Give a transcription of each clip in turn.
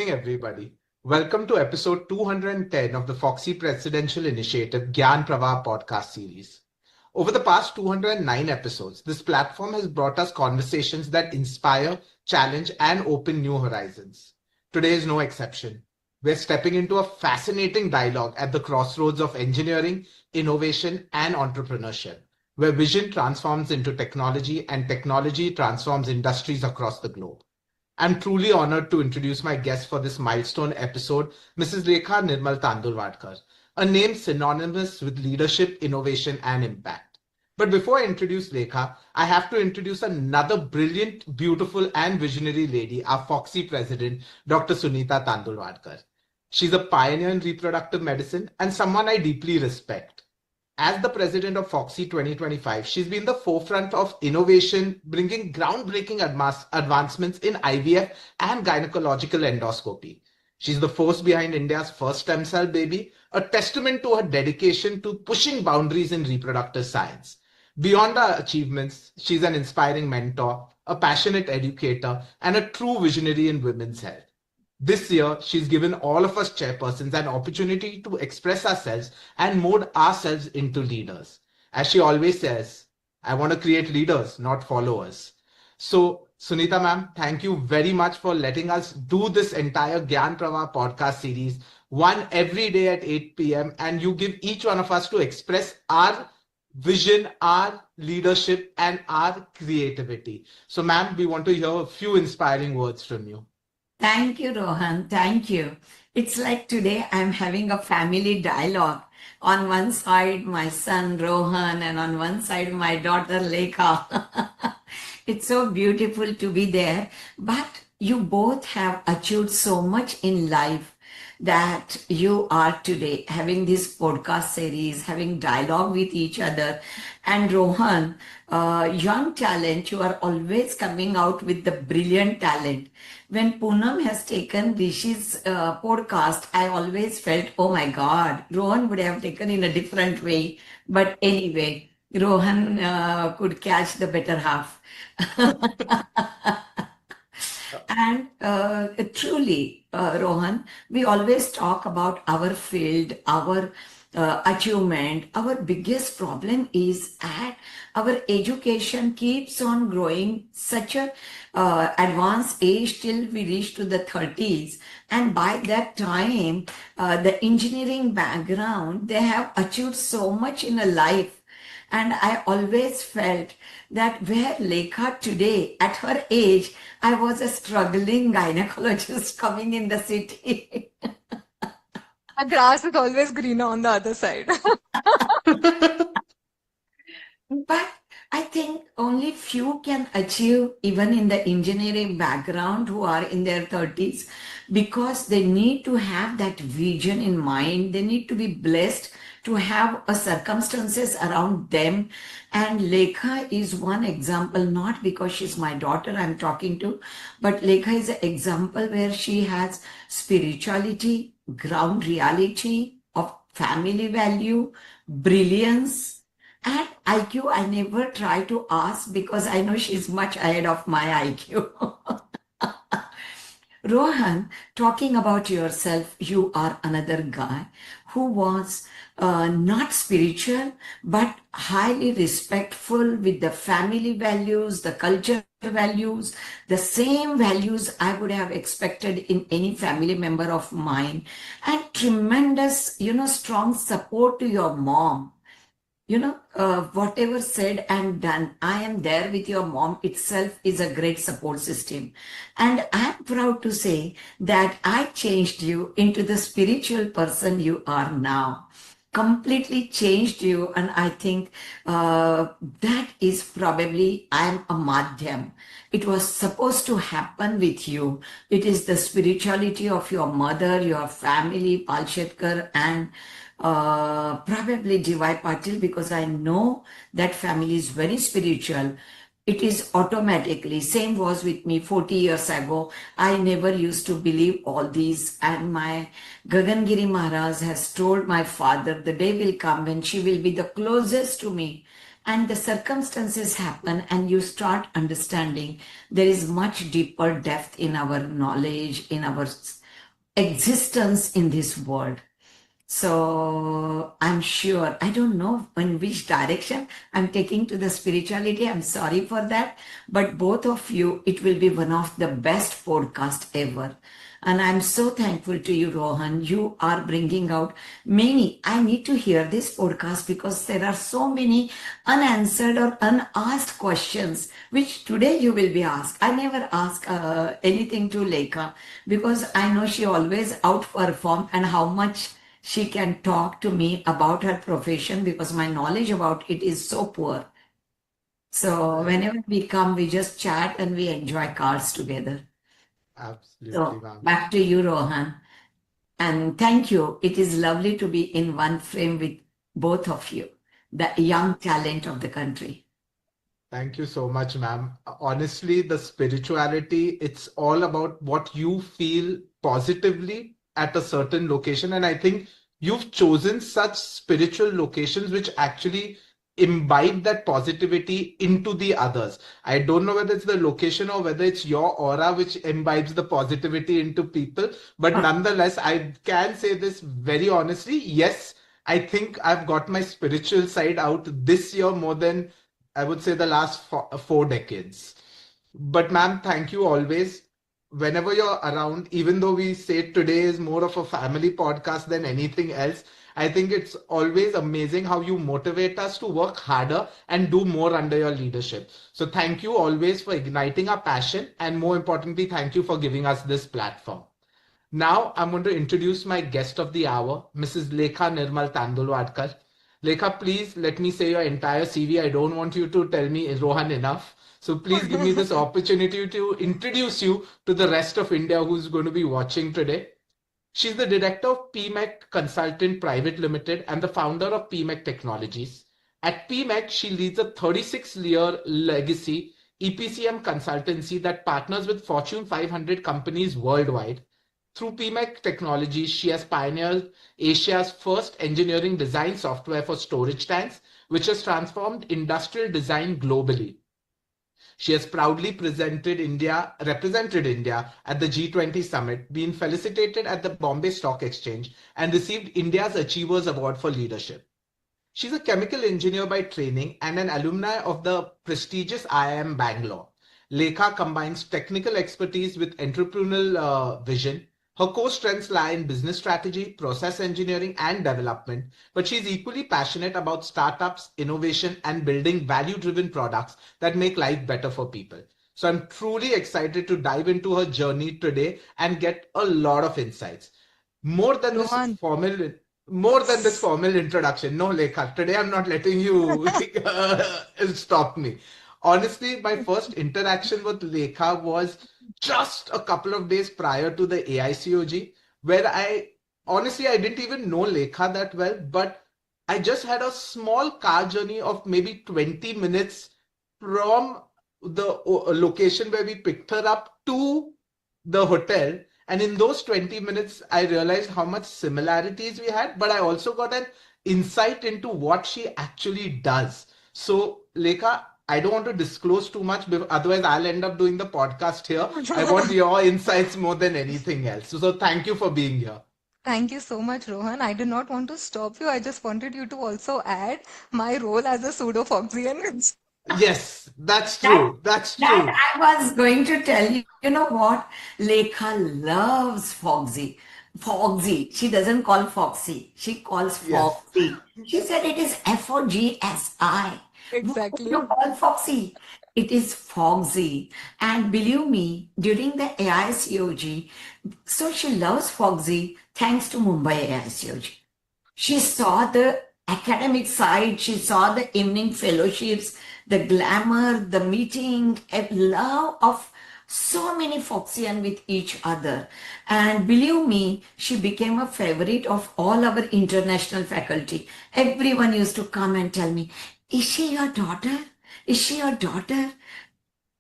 morning, everybody. Welcome to episode 210 of the Fogsi Presidential Initiative Gyan Pravah podcast series. Over the past 209 episodes, this platform has brought us conversations that inspire, challenge, and open new horizons. Today is no exception. We're stepping into a fascinating dialogue at the crossroads of engineering, innovation, and entrepreneurship, where vision transforms into technology and technology transforms industries across the globe. I'm truly honored to introduce my guest for this milestone episode, Mrs. Rekha Nirmal Tandulwadkar, a name synonymous with leadership, innovation, and impact. But before I introduce Rekha, I have to introduce another brilliant, beautiful, and visionary lady, our Foxy president, Dr. Sunita Tandulwadkar. She's a pioneer in reproductive medicine and someone I deeply respect. As the president of Foxy 2025, she's been the forefront of innovation, bringing groundbreaking advancements in IVF and gynecological endoscopy. She's the force behind India's first stem cell baby, a testament to her dedication to pushing boundaries in reproductive science. Beyond her achievements, she's an inspiring mentor, a passionate educator, and a true visionary in women's health. This year, she's given all of us chairpersons an opportunity to express ourselves and mold ourselves into leaders. As she always says, I want to create leaders, not followers. So, Sunita ma'am, thank you very much for letting us do this entire Gyan Pravah podcast series, one every day at 8 p.m. And you give each one of us to express our vision, our leadership, and our creativity. So, ma'am, we want to hear a few inspiring words from you. Thank you, Rohan. Thank you. It's like today I'm having a family dialogue. On one side, my son Rohan, and on one side, my daughter Lekha. It's so beautiful to be there. But you both have achieved so much in life that you are today having this podcast series, having dialogue with each other. And Rohan, young talent, you are always coming out with the brilliant talent. When Poonam has taken Rishi's podcast, I always felt, oh my God, Rohan would have taken in a different way. But anyway, Rohan could catch the better half. And truly, Rohan, we always talk about our field, our achievement. Our biggest problem is that our education keeps on growing such a advanced age till we reach to the 30s. And by that time, the engineering background, they have achieved so much in a life. And I always felt that where Lekha today, at her age, I was a struggling gynecologist coming in the city. The grass is always greener on the other side. But I think only few can achieve even in the engineering background who are in their 30s because they need to have that vision in mind. They need to be blessed to have a circumstances around them. And Lekha is one example, not because she's my daughter I'm talking to, but Lekha is an example where she has spirituality, ground reality of family value, brilliance, and IQ. I never try to ask because I know she's much ahead of my IQ. Rohan, talking about yourself, you are another guy who was not spiritual, but highly respectful with the family values, the culture values, the same values I would have expected in any family member of mine, and tremendous, strong support to your mom. Whatever said and done, I am there with your mom itself is a great support system. And I'm proud to say that I changed you into the spiritual person you are now. Completely changed you. And I think that is probably, I'm a madhyam. It was supposed to happen with you. It is the spirituality of your mother, your family, Palshetkar, and probably D.Y. Patil, because I know that family is very spiritual. It is automatically, same was with me 40 years ago. I never used to believe all these. And my Gagangiri Maharaj has told my father, the day will come when she will be the closest to me. And the circumstances happen and you start understanding there is much deeper depth in our knowledge, in our existence in this world. So I'm sure, I don't know in which direction I'm taking to the spirituality. I'm sorry for that. But both of you, it will be one of the best podcast ever. And I'm so thankful to you, Rohan. You are bringing out many. I need to hear this podcast because there are so many unanswered or unasked questions, which today you will be asked. I never ask anything to Lekha because I know she always outperform and how much she can talk to me about her profession because my knowledge about it is so poor. So Right. whenever we come, we just chat and we enjoy cards together. Absolutely, So ma'am. back to you, Rohan. And thank you. It is lovely to be in one frame with both of you, the young talent of the country. Thank you so much, ma'am. Honestly, the spirituality, it's all about what you feel positively at a certain location. And I think you've chosen such spiritual locations which actually imbibe that positivity into the others. I don't know whether it's the location or whether it's your aura which imbibes the positivity into people. But nonetheless, I can say this very honestly. Yes, I think I've got my spiritual side out this year more than I would say the last 4 decades. But ma'am, thank you always. Whenever you're around, even though we say today is more of a family podcast than anything else, I think it's always amazing how you motivate us to work harder and do more under your leadership. So thank you always for igniting our passion, and more importantly, thank you for giving us this platform. Now I'm going to introduce my guest of the hour, Mrs. Lekha Nirmal Tandulwadkar. Lekha, please let me say your entire CV. I don't want you to tell me Rohan enough. So please give me this opportunity to introduce you to the rest of India who's going to be watching today. She's the director of PMEC Consultant Private Limited and the founder of PMEC Technologies. At PMEC, she leads a 36-year legacy EPCM consultancy that partners with Fortune 500 companies worldwide. Through PMEC Technologies, she has pioneered Asia's first engineering design software for storage tanks, which has transformed industrial design globally. She has proudly represented India at the G20 summit, been felicitated at the Bombay Stock Exchange, and received India's Achievers Award for Leadership. She's a chemical engineer by training and an alumni of the prestigious IIM Bangalore. Lekha combines technical expertise with entrepreneurial vision. Her core strengths lie in business strategy, process engineering, and development, but she's equally passionate about startups, innovation, and building value-driven products that make life better for people. So I'm truly excited to dive into her journey today and get a lot of insights. More than this Rohan. formal more than this formal introduction. No, Lekha, today I'm not letting you stop me. Honestly, my first interaction with Lekha was just a couple of days prior to the AICOG, where I didn't even know Lekha that well, but I just had a small car journey of maybe 20 minutes from the location where we picked her up to the hotel. And in those 20 minutes, I realized how much similarities we had, but I also got an insight into what she actually does. So, Lekha, I don't want to disclose too much, otherwise, I'll end up doing the podcast here. I want your insights more than anything else. So thank you for being here. Thank you so much, Rohan. I did not want to stop you. I just wanted you to also add my role as a pseudo Foxian. Yes, that's That true. That's that true. I was going to tell you. You know what? Lekha loves Foxy. Foxy. She doesn't call Foxy. She calls Yes. Foxy. She said it is Fogsi. What would Exactly. you call Foxy? It is Foxy. And believe me, during the AICOG, so she loves Foxy thanks to Mumbai AICOG. She saw the academic side, she saw the evening fellowships, the glamour, the meeting, a love of so many Foxian with each other. And believe me, she became a favorite of all our international faculty. Everyone used to come and tell me, is she your daughter? Is she your daughter?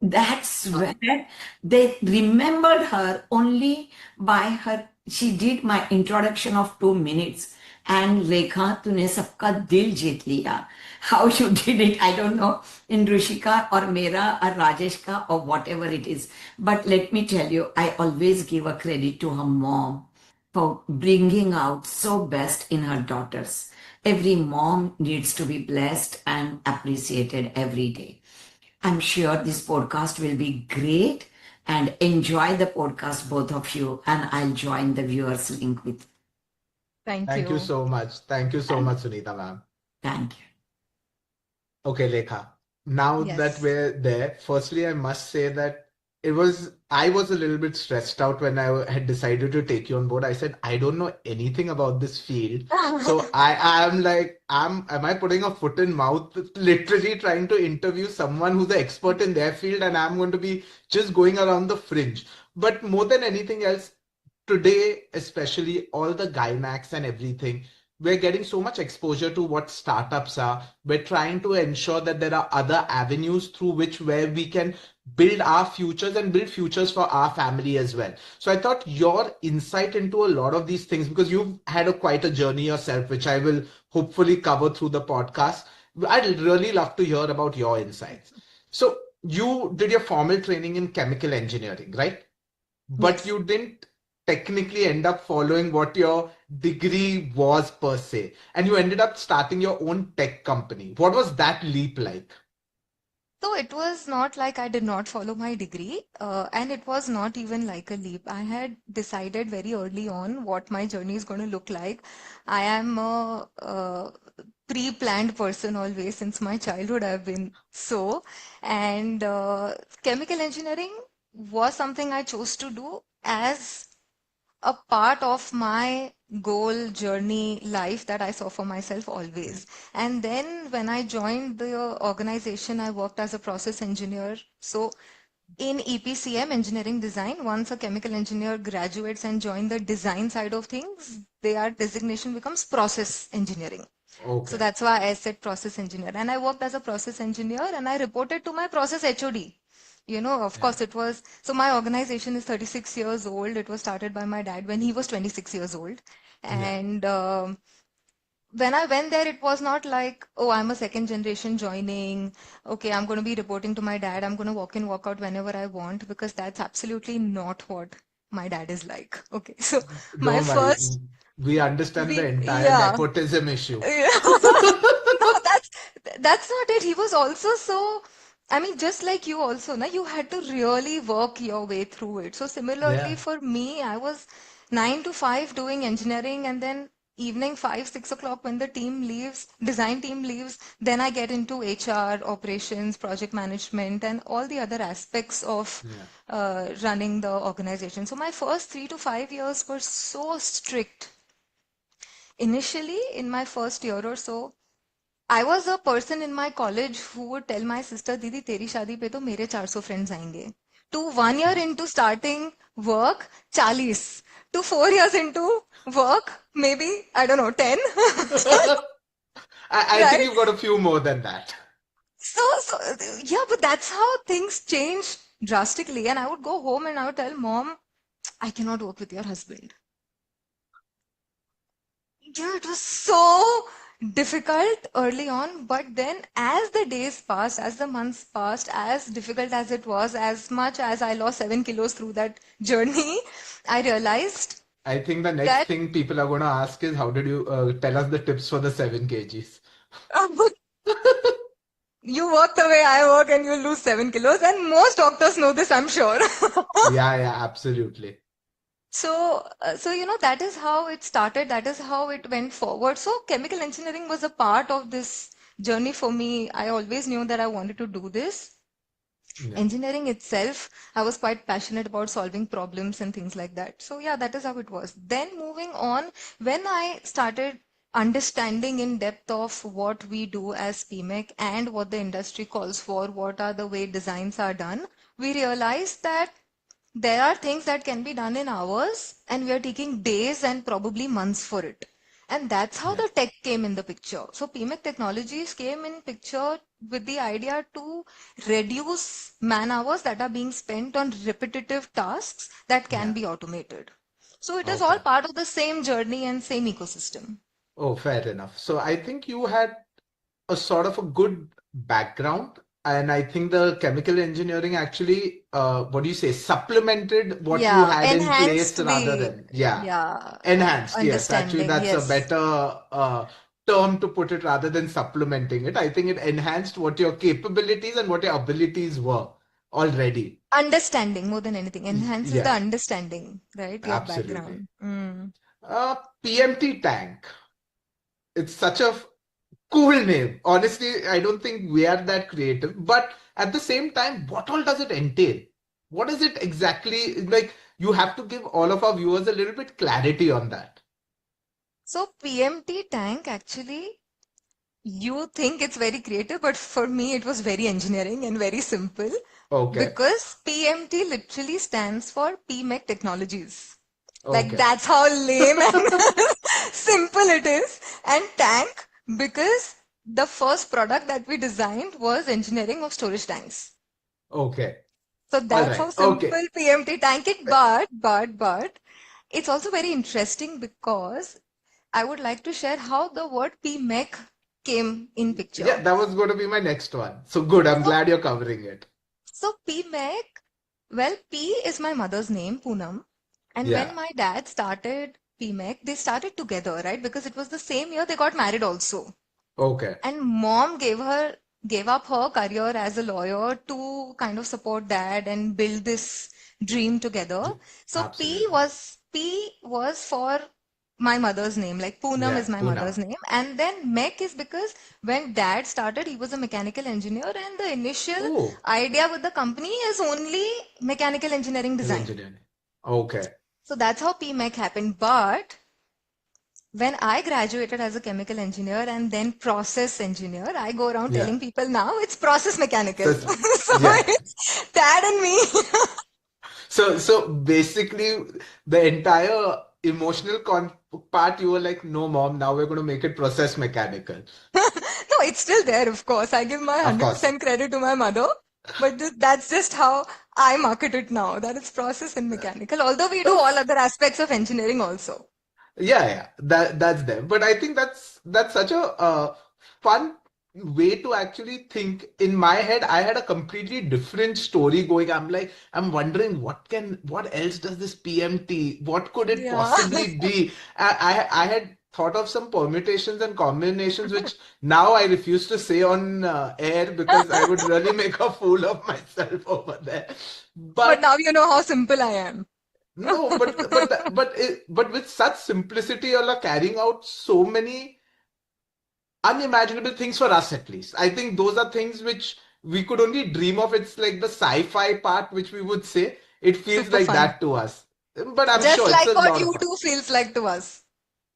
That's Uh, where they remembered her only by her. She did my introduction of 2 minutes. And Rekha, तूने सबका दिल जीत लिया. How you did it, I don't know. In Rushika or Mera or Rajesh or whatever it is. But let me tell you, I always give a credit to her mom. for bringing out so best in her daughters. Every mom needs to be blessed and appreciated every day. I'm sure this podcast will be great and enjoy the podcast, both of you. And I'll join the viewers link with. Thank Thank you you. so much. Thank you so And much, Sunita ma'am. thank you. Okay, Lekha. Now that Yes. we're there, firstly, I must say that I was a little bit stressed out when I had decided to take you on board. I said, I don't know anything about this field. So I'm like, am I putting a foot in mouth, literally trying to interview someone who's an expert in their field, and I'm going to be just going around the fringe. But more than anything else, today, especially all the Gynax and everything, we're getting so much exposure to what startups are. We're trying to ensure that there are other avenues through which where we can build our futures and build futures for our family as well. So I thought your insight into a lot of these things, because you've had quite a journey yourself, which I will hopefully cover through the podcast. I'd really love to hear about your insights. So you did your formal training in chemical engineering, right? But Yes. you didn't technically end up following what your degree was per se, and you ended up starting your own tech company. What was that leap like? So it was not like I did not follow my degree, and it was not even like a leap. I had decided very early on what my journey is going to look like. I am a pre-planned person always since my childhood. I've been so, and chemical engineering was something I chose to do as a part of my goal, journey, life that I saw for myself always. And then when I joined the organization, I worked as a process engineer. So in EPCM, engineering design, once a chemical engineer graduates and join the design side of things, their designation becomes process engineering. So Okay. that's why I said process engineer. And I worked as a process engineer and I reported to my process HOD. Of Yeah. course, it was. So my organization is 36 years old. It was started by my dad when he was 26 years old. Yeah. And when I went there, it was not like, oh, I'm a second generation joining. Okay, I'm going to be reporting to my dad. I'm going to walk in, walk out whenever I want, because that's absolutely not what my dad is like. Okay, so my Don't worry. first We understand the entire yeah. nepotism issue. Yeah. No, that's not it. He was also so, I mean, just like you also, na, you had to really work your way through it. So similarly Yeah. for me, I was 9 to 5 doing engineering, and then evening 5, 6 o'clock when the team leaves, design team leaves, then I get into HR, operations, project management, and all the other aspects of Yeah. running the organization. So my first 3 to 5 years were so strict. Initially, in my first year or so, I was a person in my college who would tell my sister, Didi, तेरी शादी पे तो मेरे 400 friends आएंगे. To 1 year into starting work, 40. To 4 years into work, maybe, I don't know, 10. I think Right? you've got a few more than that. So, yeah, but that's how things change drastically. And I would go home and I would tell mom, I cannot work with your husband. Yeah, it was so difficult early on, but then as the days passed, as the months passed, as difficult as it was, as much as I lost 7 kilos through that journey, I realized I think the next that thing people are going to ask is, how did you tell us the tips for the 7 kgs? you work the way I work and you lose 7 kilos, and most doctors know this, I'm sure. Yeah, yeah, absolutely. So that is how it started. That is how it went forward. So chemical engineering was a part of this journey for me. I always knew that I wanted to do this. Yeah. Engineering itself, I was quite passionate about solving problems and things like that. So yeah, that is how it was. Then moving on, when I started understanding in depth of what we do as PMEC and what the industry calls for, what are the way designs are done, we realized that there are things that can be done in hours, and we are taking days and probably months for it. And that's how Yeah. the tech came in the picture. So PMEC technologies came in picture with the idea to reduce man hours that are being spent on repetitive tasks that can Yeah. be automated. So it is all Okay. part of the same journey and same ecosystem. Oh, fair enough. So I think you had a sort of a good background. And I think the chemical engineering actually, what do you say, supplemented what you Yeah, had in place enhanced rather the, than, yeah, yeah, enhanced. Yes, actually, understanding. that's a Yes. better term to put it rather than supplementing it. I think it enhanced what your capabilities and what your abilities were already. Understanding more than anything. Enhances the Yeah, understanding, right? Your absolutely. background. Mm. PMT tank. It's such a cool name. Honestly, I don't think we are that creative, but at the same time, what all does it entail? What is it exactly? Like, you have to give all of our viewers a little bit clarity on that. So PMT tank actually, you think it's very creative, but for me it was very engineering and very simple Okay. because PMT literally stands for PMEC Technologies. Like Okay. that's how lame and simple it is. And tank because the first product that we designed was engineering of storage tanks. Okay. So All that's right. how Okay. simple PMT tank it. But it's also very interesting because I would like to share how the word PMEC came in Yeah, picture. that was going to be my next one. So good. I'm So, glad you're covering it. so PMEC, well, P is my mother's name, Poonam. And when Yeah. my dad started PMEC, they started together, right? Because it was the same year they got married also. Okay. And mom gave up her career as a lawyer to kind of support dad and build this dream together. So Absolutely. P was for my mother's name, like Poonam is Yeah. my Poonam. mother's name. And then Mech is because when dad started, he was a mechanical engineer, and the initial Oh, idea with the company is only mechanical engineering in design. engineering. Okay. So that's how PMEC happened. But when I graduated as a chemical engineer and then process engineer, I go around Yeah. telling people now it's process mechanical. So, So yeah. it's dad and me. So basically, the entire emotional part, you were like, no, mom, now we're going to make it process mechanical. No, it's still there, of course. I give my Of course. 100% credit to my mother, but that's just how I market it now, that it's process and mechanical, although we do Oh, all other aspects of engineering also. yeah, yeah, that's there. But I think that's such a fun way to actually think. In my head, I had a completely different story going. I'm wondering what else does this PMT? What could it Yeah. possibly be? I had thought of some permutations and combinations, which now I refuse to say on air because I would really make a fool of myself over there. But But now you know how simple I am. no, but with such simplicity, you're like carrying out so many unimaginable things for us at least. I think those are things which we could only dream of. It's like the sci-fi part, which we would say. It feels Super like fun. that to us. But I'm Just sure it's like a what lot of you fun. do feels like to us.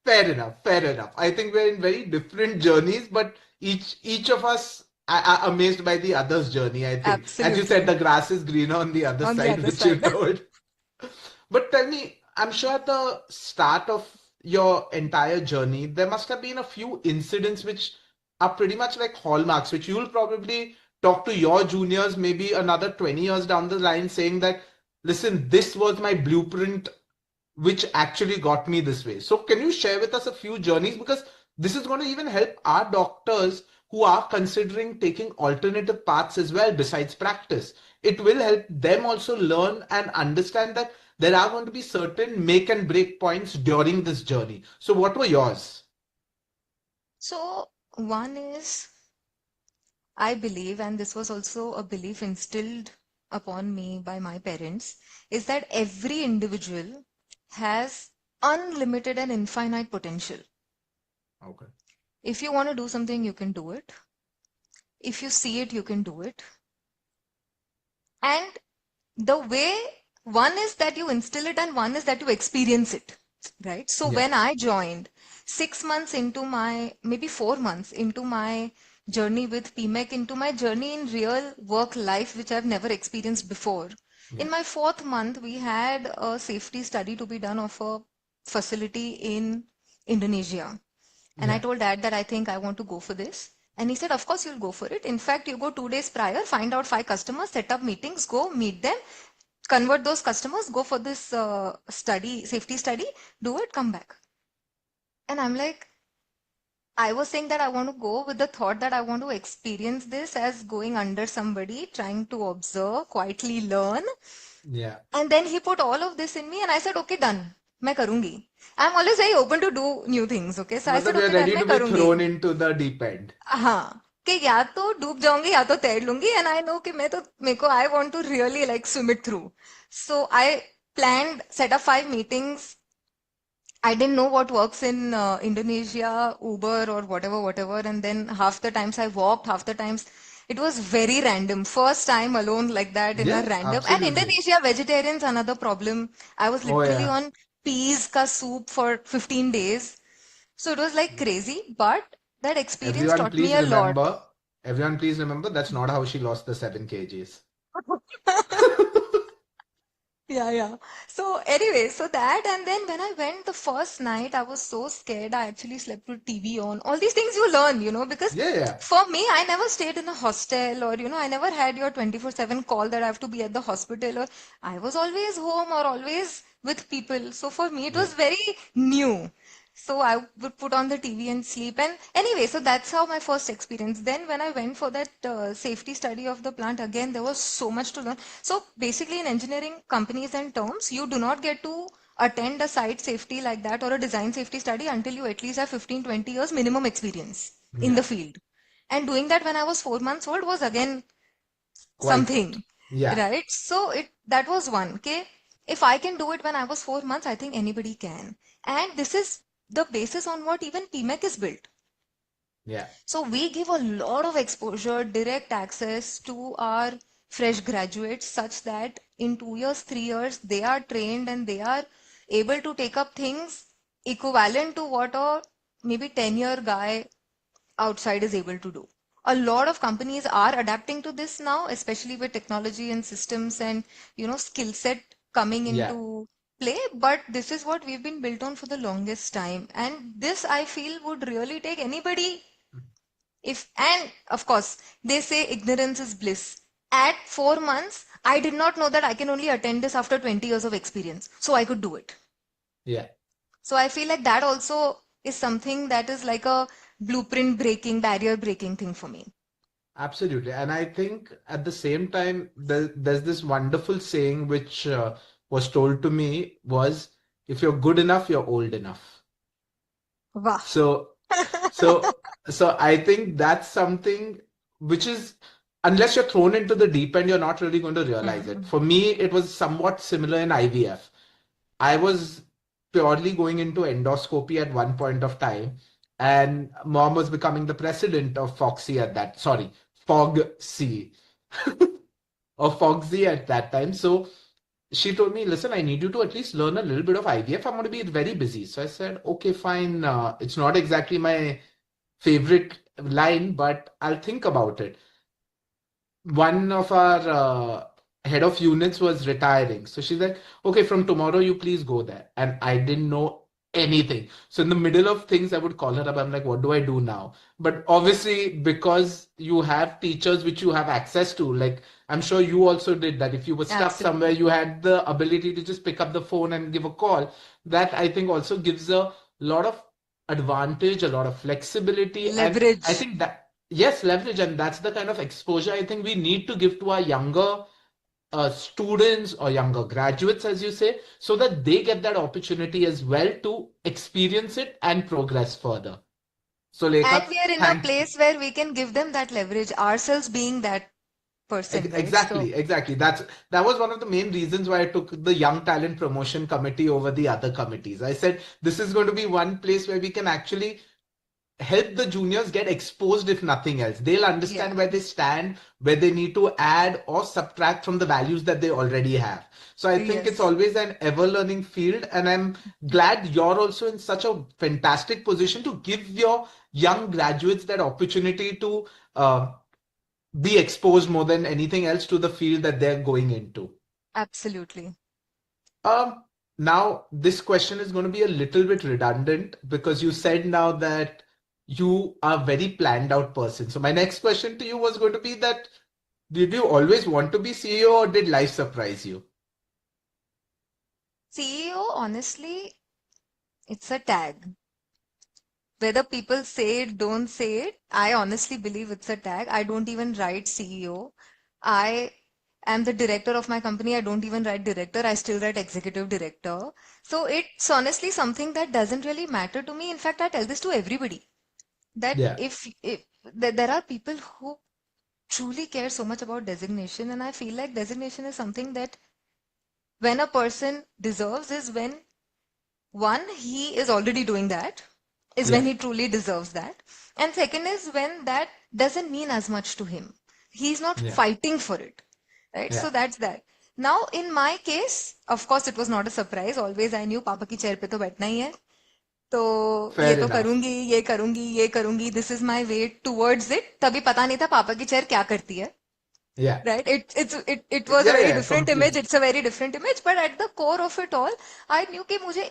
Fair enough, fair enough. I think we're in very different journeys, but each of us are amazed by the other's journey, I think. As you said, Absolutely. the grass is greener on the other On the side, other which you side. told. But tell me, I'm sure at the start of your entire journey, there must have been a few incidents which are pretty much like hallmarks, which you'll probably talk to your juniors maybe another 20 years down the line saying that, listen, this was my blueprint which actually got me this way. So, can you share with us a few journeys? Because this is going to even help our doctors who are considering taking alternative paths as well besides practice. It will help them also learn and understand that there are going to be certain make and break points during this journey. So, what were yours? So, one is, I believe, and this was also a belief instilled upon me by my parents, is that every individual has unlimited and infinite potential. Okay. If you want to do something, you can do it. If you see it, you can do it. And the way one is that you instill it, and one is that you experience it, right? So Yeah. when I joined 6 months into my, maybe 4 months into my journey with PMEC, into my journey in real work life, which I've never experienced before. In Yeah. my fourth month, we had a safety study to be done of a facility in Indonesia. And I Yeah. told dad that I think I want to go for this. And he said, of course, you'll go for it. In fact, you go 2 days prior, find out 5 customers, set up meetings, go meet them, convert those customers, go for this study, safety study, do it, come back. And I'm like, I was saying that I want to go with the thought that I want to experience this as going under somebody, trying to observe, quietly learn. Yeah. And then he put all of this in me, and I said, okay, done. मैं करूंगी. I'm always very open to do new things. Okay, so I मतलब said, you're okay, done. ready मैं to be thrown करूंगी. into the deep end. हाँ, कि या तो डूब जाऊंगी या तो तैर लूंगी. And I know कि मैं तो मेरे को I want to really like swim it through. So I planned, set up 5 meetings. I didn't know what works in Indonesia, Uber or whatever. And then half the times I walked, half the times it was very random. First time alone like that in a Yes, random. And absolutely. Indonesia, vegetarians, another problem. I was Oh literally yeah. on peas ka soup for 15 days. So it was like crazy, but that experience Everyone, taught me please a lot. remember. Everyone, please remember. That's not how she lost the 7 kgs. Yeah. So anyway, so that and then when I went the first night, I was so scared. I actually slept with TV on. All these things you learn, because Yeah, yeah, for me, I never stayed in a hostel or, I never had your 24/7 call that I have to be at the hospital or I was always home or always with people. So for me, it yeah. was very new. So I would put on the TV and sleep. And anyway, so that's how my first experience. Then when I went for that safety study of the plant, again, there was so much to learn. So basically, in engineering companies and terms, you do not get to attend a site safety like that or a design safety study until you at least have 15, 20 years minimum experience in the Yeah. field. And doing that when I was 4 months old was again Quite. something, Yeah. right? So that was one. Okay, if I can do it when I was 4 months, I think anybody can. And this is the basis on what even PMEC is built. Yeah. So we give a lot of exposure, direct access to our fresh graduates such that in 2 years, 3 years, they are trained and they are able to take up things equivalent to what a maybe 10-year guy outside is able to do. A lot of companies are adapting to this now, especially with technology and systems and skill set coming Yeah. into play. But this is what we've been built on for the longest time, and this I feel would really take anybody if. And of course, they say ignorance is bliss. At 4 months, I did not know that I can only attend this after 20 years of experience, so I could do it. Yeah. So I feel like that also is something that is like a blueprint breaking, barrier breaking thing for me. Absolutely. And I think at the same time, there's this wonderful saying which was told to me was, if you're good enough, you're old enough. Wow. So, so, so I think that's something which is, unless you're thrown into the deep end, you're not really going to realize it. Hmm. For me, it was somewhat similar in IVF. I was purely going into endoscopy at one point of time, and mom was becoming the president of Foxy at that, sorry, Fogsi or Fogzy at that time. So she told me, listen, I need you to at least learn a little bit of IVF. I'm going to be very busy. So I said, okay, fine. It's not exactly my favorite line, but I'll think about it. One of our head of units was retiring. So she's like, okay, from tomorrow, you please go there. And I didn't know anything. So in the middle of things, I would call her up. I'm like, what do I do now? But obviously, because you have teachers which you have access to, like I'm sure you also did that. If you were stuck somewhere, Absolutely. you had the ability to just pick up the phone and give a call. That I think also gives a lot of advantage, a lot of flexibility. And I Leverage. think that yes, leverage, and that's the kind of exposure I think we need to give to our younger students or younger graduates, as you say, so that they get that opportunity as well to experience it and progress further. So, And Lekha, we are in a thank place where we can give them that leverage, ourselves being that person, right? So, exactly, exactly. That was one of the main reasons why I took the Young Talent Promotion Committee over the other committees. I said this is going to be one place where we can actually help the juniors get exposed if nothing else. They'll yeah. understand where they stand, where they need to add or subtract from the values that they already have. So I think it's Yes. always an ever learning field. And I'm glad you're also in such a fantastic position to give your young graduates that opportunity to be exposed more than anything else to the field that they're going into. Absolutely. Um, Now this question is going to be a little bit redundant because you said now that you are a very planned out person. So my next question to you was going to be that did you always want to be CEO or did life surprise you? CEO, honestly, it's a tag. Whether people say it, don't say it, I honestly believe it's a tag. I don't even write CEO. I am the director of my company. I don't even write director. I still write executive director. So it's honestly something that doesn't really matter to me. In fact, I tell this to everybody that Yeah. if there are people who truly care so much about designation, and I feel like designation is something that when a person deserves is when one, he is already doing that, is when Yeah. he truly deserves that. And second is when that doesn't mean as much to him. He's not Yeah. fighting for it, right? Yeah. So that's that. Now, in my case, of course, it was not a surprise. Always I knew पापा की chair पे तो बैठना ही है. तो ये Fair तो enough. करूंगी, ये करूंगी, ये करूंगी. This is my way towards it. तभी पता नहीं था पापा की chair क्या करती है. Yeah. Right? It was a Yeah. very Yeah. different image. Complete. It's a very different image. But at the core of it all, I knew कि मुझे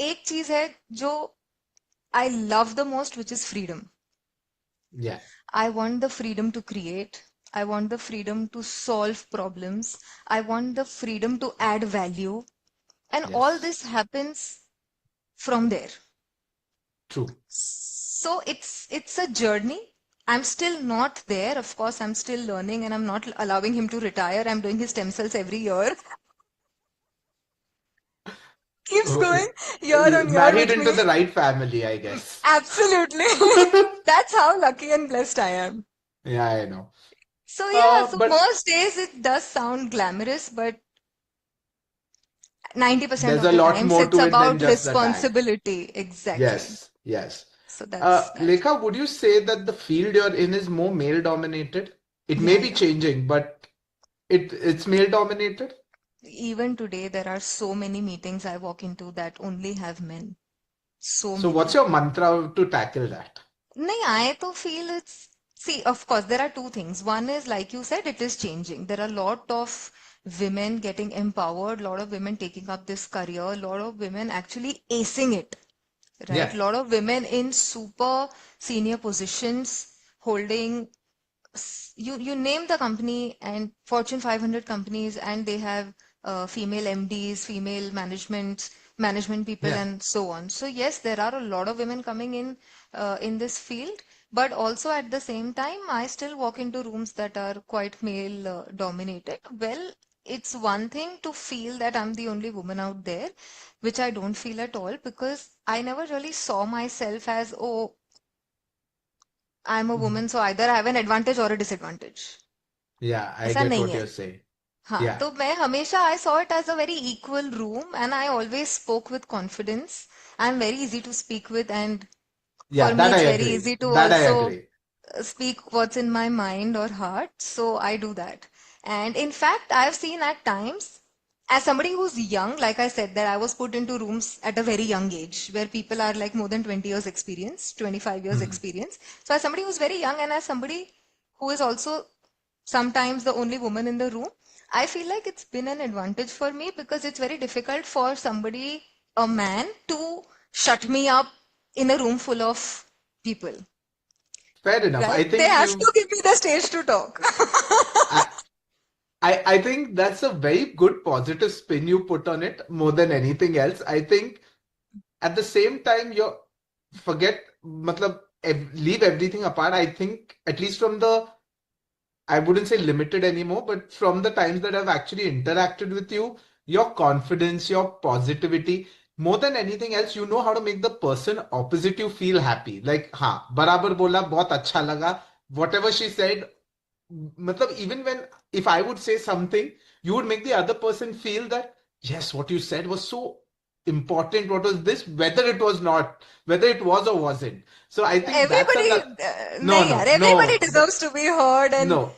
एक चीज है जो I love the most, which is freedom. Yeah. I want the freedom to create. I want the freedom to solve problems. I want the freedom to add value. And all Yes. this happens from there. True. So it's a journey. I'm still not there. Of course, I'm still learning and I'm not allowing him to retire. I'm doing his stem cells every year. Keeps Oh, going year on year married with into me. the right family, I guess. Absolutely. That's how lucky and blessed I am. Yeah, I know. So yeah, so But most days it does sound glamorous, but 90% there's of a the lot times more it's to it than about just the tag. responsibility. Exactly. Yes, yes. So that's that. Lekha, would you say that the field you're in is more male dominated? It may Yeah, be yeah. changing, but it's male dominated? Even today, there are so many meetings I walk into that only have men. So So what's many. your mantra to tackle that? No, I to feel it's see, of course, there are two things. One is like you said, it is changing. There are a lot of women getting empowered, a lot of women taking up this career, a lot of women actually acing it. Right? A Yeah, lot of women in super senior positions holding you name the company and Fortune 500 companies and they have female MDs, female management people yeah. and so on. So yes, there are a lot of women coming in this field, but also at the same time, I still walk into rooms that are quite male dominated. Well, it's one thing to feel that I'm the only woman out there, which I don't feel at all because I never really saw myself as, oh, I'm a woman, so either I have an advantage or a disadvantage. Yeah, I ऐसा get नहीं what है. you're saying. हाँ, Yeah, तो मैं हमेशा I saw it as a very equal room and I always spoke with confidence. I'm very easy to speak with and for yeah, me that I it's very agree. easy to That I also agree. speak what's in my mind or heart. So I do that. And in fact, I've seen at times, as somebody who's young, like I said, that I was put into rooms at a very young age where people are like more than 20 years experience, 25 years Mhm. experience. So as somebody who's very young and as somebody who is also sometimes the only woman in the room, I feel like it's been an advantage for me because it's very difficult for somebody, a man, to shut me up in a room full of people. Fair enough. Right? I They think have to give me the stage to talk. I, I think that's a very good positive spin you put on it more than anything else. I think at the same time, you forget, matlab, leave everything apart. I think at least from the I wouldn't say limited anymore, but from the times that I've actually interacted with you, your confidence, your positivity, more than anything else, you know how to make the person opposite you feel happy. Like, हाँ, बराबर बोला, बहुत अच्छा लगा. Whatever she said, matlab, even when, if I would say something, you would make the other person feel that, yes, what you said was so important. What was this? Whether it was or wasn't. So I think that's Everybody, no, नहीं यार, no, everybody no. deserves to be heard and No,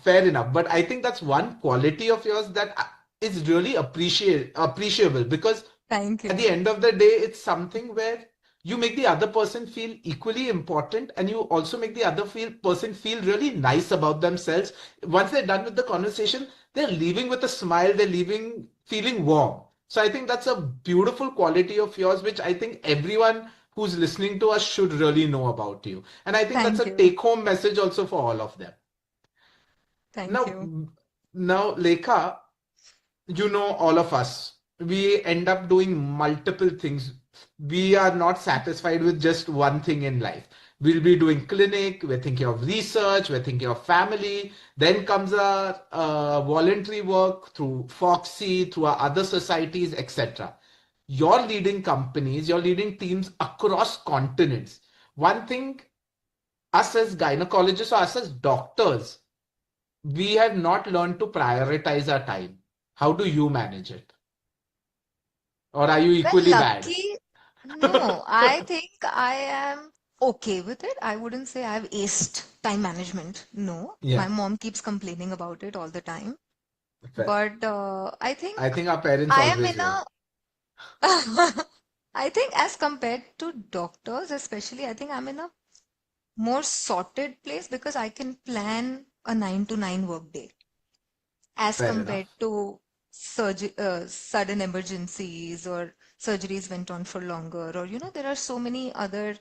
fair enough. But I think that's one quality of yours that is really appreciable because thank at the you. end of the day, it's something where you make the other person feel equally important and you also make the person feel really nice about themselves. Once they're done with the conversation, they're leaving with a smile, they're leaving feeling warm. So I think that's a beautiful quality of yours, which I think everyone who's listening to us should really know about you. And I think that's Thank a you. take home message also for all of them. Thank Now, you. Lekha, you know, all of us, we end up doing multiple things we are not satisfied with just one thing in life. We'll be doing clinic, we're thinking of research, we're thinking of family. Then comes our voluntary work through Foxy, through our other societies, etc. You're leading companies, you're leading teams across continents. One thing, us as gynecologists or us as doctors, we have not learned to prioritize our time. How do you manage it? Or are you Well, equally bad? lucky, no, I think I am okay with it. I wouldn't say I've aced time management. No, Yeah, my mom keeps complaining about it all the time. fair. But I I think think our parents I am always in were. a, I think as compared to doctors, especially, I think I'm in a more sorted place because I can plan a 9 to 9 work day as Fair compared enough. to sudden emergencies or surgeries went on for longer, or there are so many other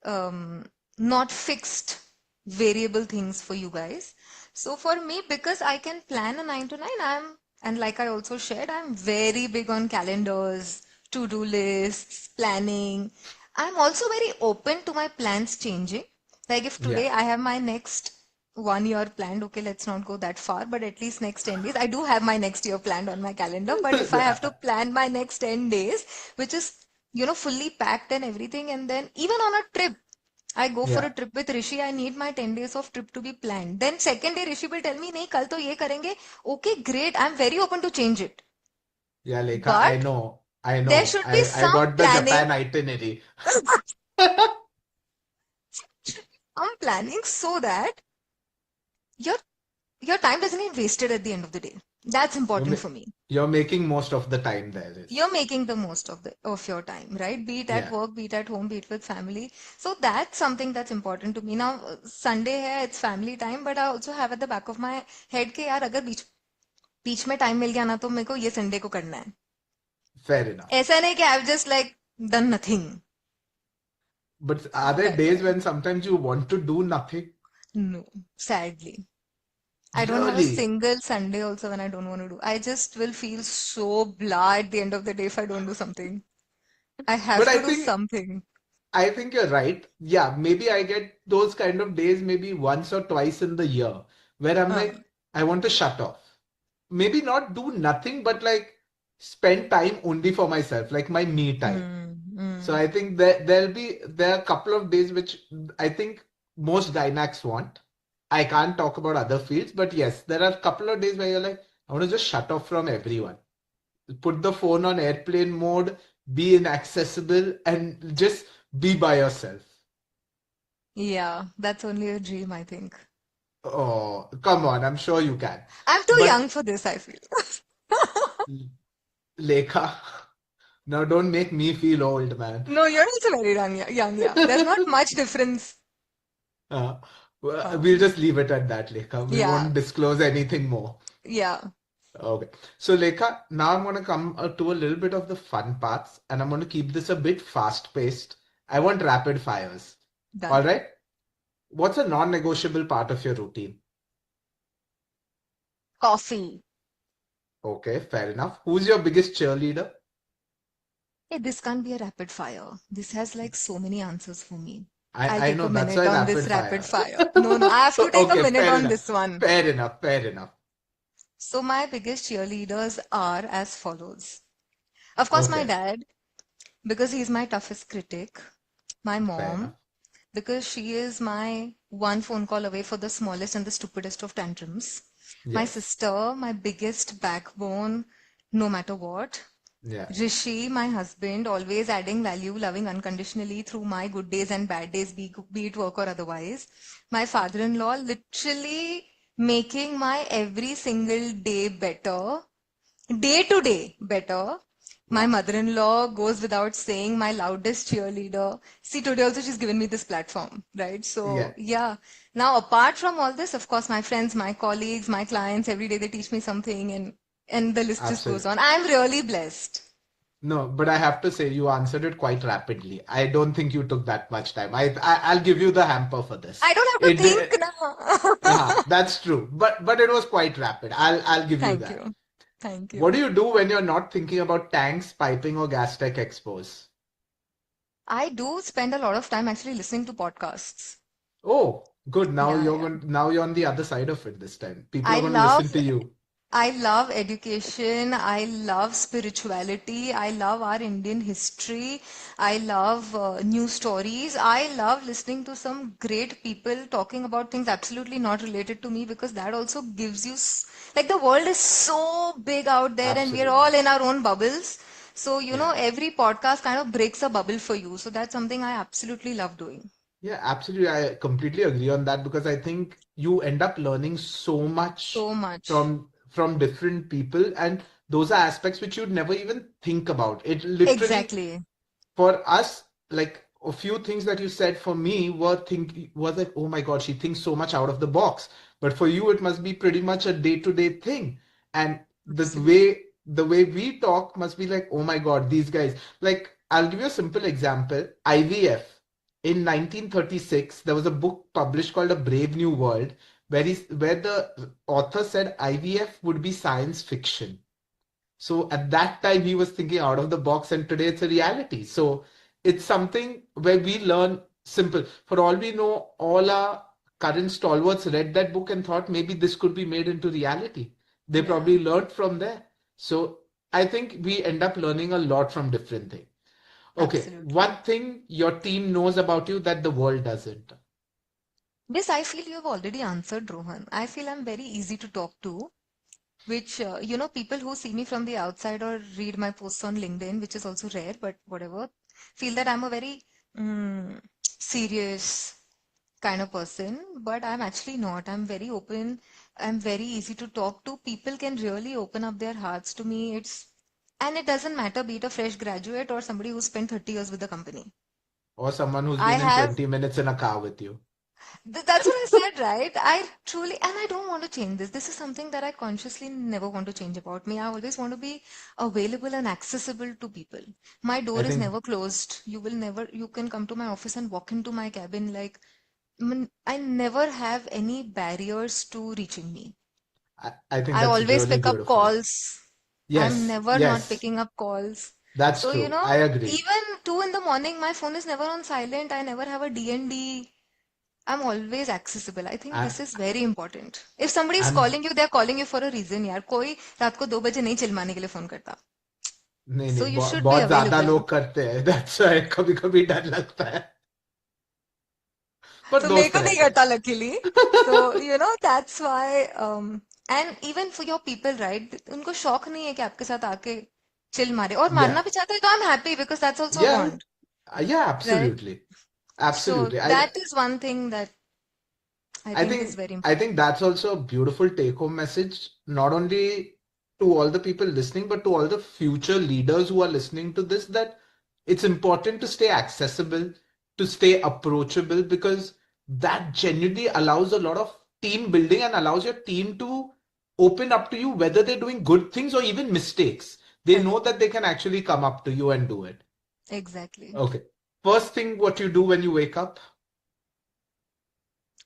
um, not fixed variable things for you guys. So for me, because I can plan a 9 to 9, and like I also shared, I'm very big on calendars, to-do lists, planning. I'm also very open to my plans changing. Like if Yeah. today I have my next 1 year planned, okay, let's not go that far, but at least next 10 days. I do have my next year planned on my calendar, but if I have to Yeah. plan my next 10 days, which is fully packed and everything. And then even on a trip, I go for a Yeah. trip with Rishi. I need my 10 days of trip to be planned. Then second day Rishi will tell me, "नहीं कल तो ये करेंगे." Okay, great. I'm very open to change it. Yeah, Lekha, I But know. I there know. should be I some got the planning. Japan itinerary. I'm planning so that your your time doesn't get wasted at the end of the day. That's You're important ma for me. you're making most of the time there You're is. making the most of your time, right? Be it at Yeah. work, be it at home, be it with family. So that's something that's important to me. Now, Sunday है, it's family time, but I also have at the back of my head कि यार अगर बीच बीच में time मिल गया ना तो मेरे को ये संडे को करना है. Fair enough. ऐसा नहीं कि I've just like done nothing. But are there That days way. when sometimes you want to do nothing? No, sadly. I don't have a Really? single Sunday also when I don't want to do. I just will feel so blah at the end of the day if I don't do something. I But have I to do think something. I think you're right. Yeah, maybe I get those kind of days maybe once or twice in the year where I'm Uh, like, I want to shut off. Maybe not do nothing, but like spend time only for myself, like my me time. So mm. I think there are a couple of days which I think most gynacs want. I can't talk about other fields, but yes, there are a couple of days where you're like, I want to just shut off from everyone. Put the phone on airplane mode, be inaccessible, and just be by yourself. Yeah, that's only a dream, I think. Oh, come on, I'm sure you can. I'm too But young for this, I feel. Lekha, now don't make me feel old, man. No, you're also very young, young, yeah. There's not much difference. Uh, we'll Um, just leave it at that, Lekha. We yeah, won't disclose anything more. yeah, Okay. So, Lekha, now I'm going to come to a little bit of the fun parts and I'm going to keep this a bit fast paced. I want rapid fires. All done. right. What's a non-negotiable part of your routine? Coffee. Okay, fair enough. Who's your biggest cheerleader? Hey, this can't be a rapid fire. This has like so many answers for me. I'll I take know a that's minute why on rapid this rapid fire. fire. No, no, I have to take a Okay, minute fair on enough. this one. Fair enough. Fair enough. So my biggest cheerleaders are as follows. Of course, my Okay, dad, because he's my toughest critic. My fair mom, enough. because she is my one phone call away for the smallest and the stupidest of tantrums. My Yes. sister, my biggest backbone, no matter what. Yeah, Rishi, my husband, always adding value, loving unconditionally through my good days and bad days, be it work or otherwise. My father-in-law, literally making my every single day better, day to day better. My wow. mother-in-law goes without saying, my loudest cheerleader. See, today also she's given me this platform, right? Yeah, So, yeah. Now, apart from all this, of course, my friends, my colleagues, my clients, every day they teach me something, and the list just goes absolutely. on. I'm really blessed. No, but I have to say you answered it quite rapidly. I don't think you took that much time. I'll give you the hamper for this. I don't have to It think did, now. that's true. But it was quite rapid. I'll give you Thank that. you. Thank What do you. you do when you're not thinking about tanks, piping, or gas tech expos? I do spend a lot of time actually listening to podcasts. Oh, good. Now Yeah, you're yeah. going, now you're on the other side of it this time. People I are going to love listen to you. I love education. I love spirituality. I love our Indian history. I love news stories. I love listening to some great people talking about things absolutely not related to me because that also gives you, like, the world is so big out there and we are Absolutely. all in our own bubbles. So, Yeah. every podcast kind of breaks a bubble for you. So that's something I absolutely love doing. Yeah, absolutely. I completely agree on that because I think you end up learning so much So much. from different people, and those are aspects which you'd never even think about. It literally Exactly. for us, like a few things that you said for me was like, oh my God, she thinks so much out of the box. But for you, it must be pretty much a day-to-day thing. And Absolutely. the way we talk must be like, oh my God, these guys. Like, I'll give you a simple example. IVF. In 1936, there was a book published called A Brave New World, where the author said IVF would be science fiction. So at that time, he was thinking out of the box, and today it's a reality. So it's something where we learn simple. For all we know, all our current stalwarts read that book and thought maybe this could be made into reality. They Yeah, probably learned from there. So I think we end up learning a lot from different things. Okay, absolutely. one thing your team knows about you that the world doesn't. This I feel you have already answered, Rohan. I feel I'm very easy to talk to, which, people who see me from the outside or read my posts on LinkedIn, which is also rare, but whatever, feel that I'm a very serious kind of person, but I'm actually not. I'm very open. I'm very easy to talk to. People can really open up their hearts to me. And it doesn't matter, be it a fresh graduate or somebody who spent 30 years with the company. Or someone who's I been in have 20 minutes in a car with you. That's what I said, right? I truly, and I don't want to change this. This is something that I consciously never want to change about me. I always want to be available and accessible to people. My door I is think never closed. You can come to my office and walk into my cabin. Like, I never have any barriers to reaching me. I think I that's always really pick up beautiful. calls. I'm Yes, never not yes, picking up calls. that's So, true. I agree. even 2 in the morning, my phone is never on silent. I never have a DND. I'm always accessible. I think I, this is very important. If somebody is I'm calling you, they are calling you for a reason यार. कोई रात को 2 बजे नहीं चिल्लाने के लिए phone करता. नहीं So नहीं you should be बहुत ज्यादा available. लोग करते हैं दैट्स व्हाई कभी कभी डर लगता है पर So मेरे दोस्त को है नहीं करता luckily. So that's why and even for your people, right? उनको शौक नहीं है कि आपके साथ आके चिल मारे और या मारना भी चाहते हैं तो I'm happy because that's also a या bond, या right? Absolutely So absolutely that is one thing that I I think is think very I important. think that's also a beautiful take-home message, not only to all the people listening, but to all the future leaders who are listening to this, that it's important to stay accessible, to stay approachable, because that genuinely allows a lot of team building and allows your team to open up to you, whether they're doing good things or even mistakes. They know Correct. that they can actually come up to you and do it. Exactly. Okay. First thing, what you do when you wake up?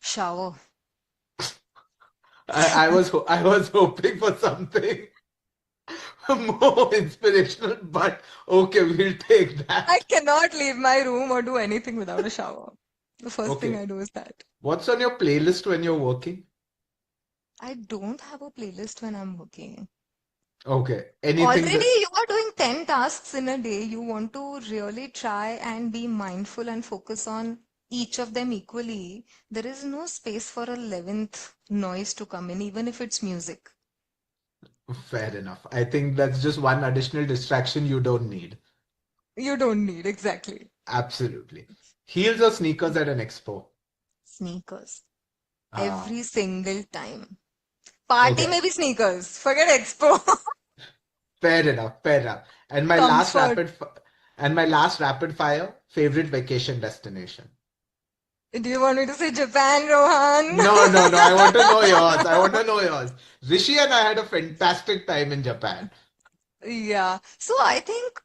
Shower. I was hoping for something more inspirational, but okay, we'll take I that. cannot leave my room or do anything without a shower. The first thing Okay. I do is that. What's on your playlist when you're working? I don't have a playlist when I'm working. Okay. Anything Already, that you are doing 10 tasks in a day. You want to really try and be mindful and focus on each of them equally. There is no space for a 11th noise to come in, even if it's music. fair enough. I think that's just one additional distraction you don't need. You don't need, exactly. Absolutely. Heels or sneakers at an expo? Sneakers. Ah, Every single time. Party okay. may be sneakers. Forget expo. Fair enough. Fair enough. And my last Comfort. rapid fire, favorite vacation destination. Do you want me to say Japan, Rohan? No, no, no. I want to know yours. I want to know yours. Rishi and I had a fantastic time in Japan. Yeah. So I think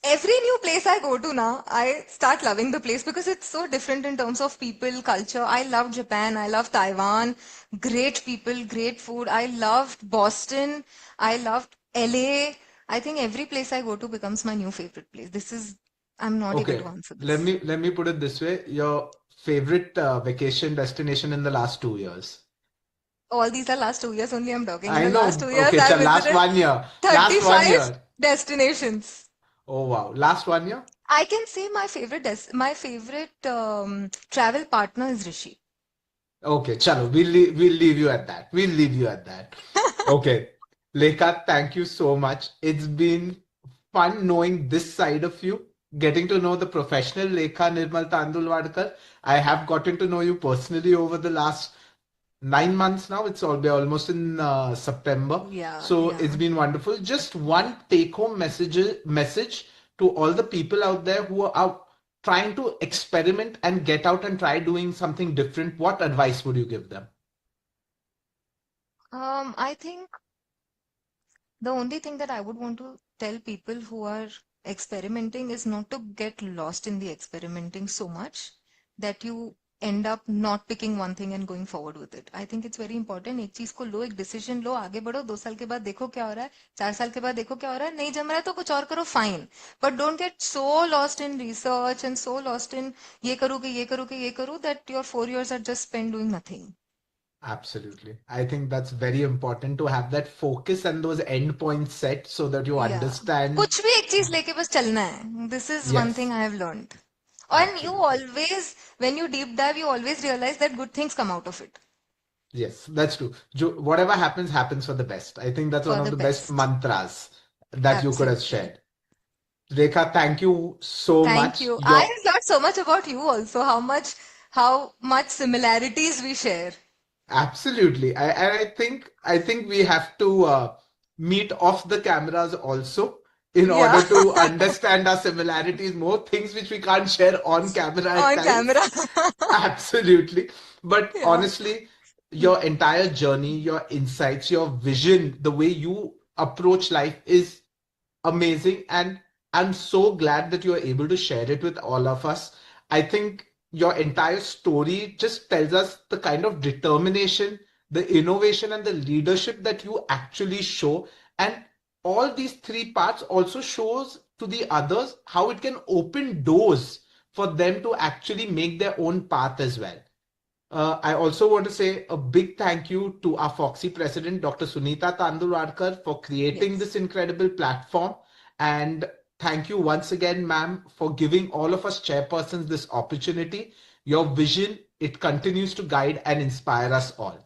every new place I go to now, I start loving the place because it's so different in terms of people, culture. I love Japan. I love Taiwan. Great people, great food. I loved Boston. I loved LA. I think every place I go to becomes my new favorite place. This is I'm not able to Okay, answer let this. me let me put it this way. Your favorite vacation destination in the last 2 years? All these are last 2 years only I'm talking. In I the last know. 2 years, Okay, I chal, last visited 1 year. Last 35 1 year. destinations. Oh wow. Last 1 year? I can say my favorite travel partner is Rishi. Okay, chalo. We'll leave you at that. We'll leave you at that. Okay. Lekha, thank you so much. It's been fun knowing this side of you, getting to know the professional Lekha Nirmal Tandulwadkar. I have gotten to know you personally over the last 9 months now. It's all be almost in September. Yeah, So it's yeah. been wonderful. Just one take-home message to all the people out there who are out trying to experiment and get out and try doing something different. What advice would you give them? I think the only thing that I would want to tell people who are experimenting is not to get lost in the experimenting so much that you end up not picking one thing and going forward with it. I think it's very important. एक चीज को लो, एक decision लो, आगे बढ़ो, 2 साल के बाद देखो क्या हो रहा है, 4 साल के बाद देखो क्या हो रहा है, नहीं जम रहा है तो कुछ और करो, fine. But don't get so lost in research and so lost in ये करूँ कि ये करूँ कि ये करूँ that your 4 years are just spent doing nothing. Absolutely. I think that's very important to have that focus and those endpoints set so that you Yeah. understand. कुछ भी एक चीज लेके बस चलना है. This is one thing Yes, I have learned. And you absolutely. always, when you deep dive, you always realize that good things come out of it Yes, that's true. Whatever happens, happens for the best. I think that's one for of the the best best. mantras that you could have Absolutely. shared. Rekha, thank you so Thank much. you. I have learned so much about you also, how much similarities we share. Absolutely. I think we have to meet off the cameras also in Yeah, order to understand our similarities more, things which we can't share on camera at on times. camera. Absolutely. But Yeah. honestly, your entire journey, your insights, your vision, the way you approach life is amazing. And I'm so glad that you're able to share it with all of us. I think your entire story just tells us the kind of determination, the innovation, and the leadership that you actually show. And all these three parts also shows to the others how it can open doors for them to actually make their own path as well. I also want to say a big thank you to our Foxy president, Dr. Sunita Tandulwadkar, for creating Yes. this incredible platform. And thank you once again, ma'am, for giving all of us chairpersons this opportunity. Your vision, it continues to guide and inspire us all.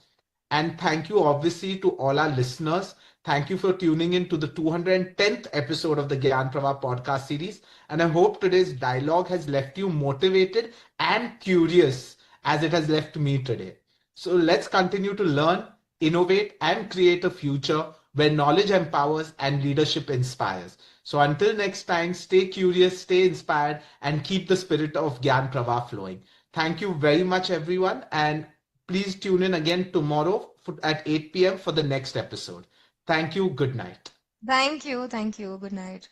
And thank you, obviously, to all our listeners. Thank you for tuning in to the 210th episode of the Gyan Pravah podcast series. And I hope today's dialogue has left you motivated and curious as it has left me today. So let's continue to learn, innovate, and create a future where knowledge empowers and leadership inspires. So until next time, stay curious, stay inspired, and keep the spirit of Gyan Pravah flowing. Thank you very much, everyone. And please tune in again tomorrow at 8 p.m. for the next episode. Thank you. Good night. Thank you. Thank you. Good night.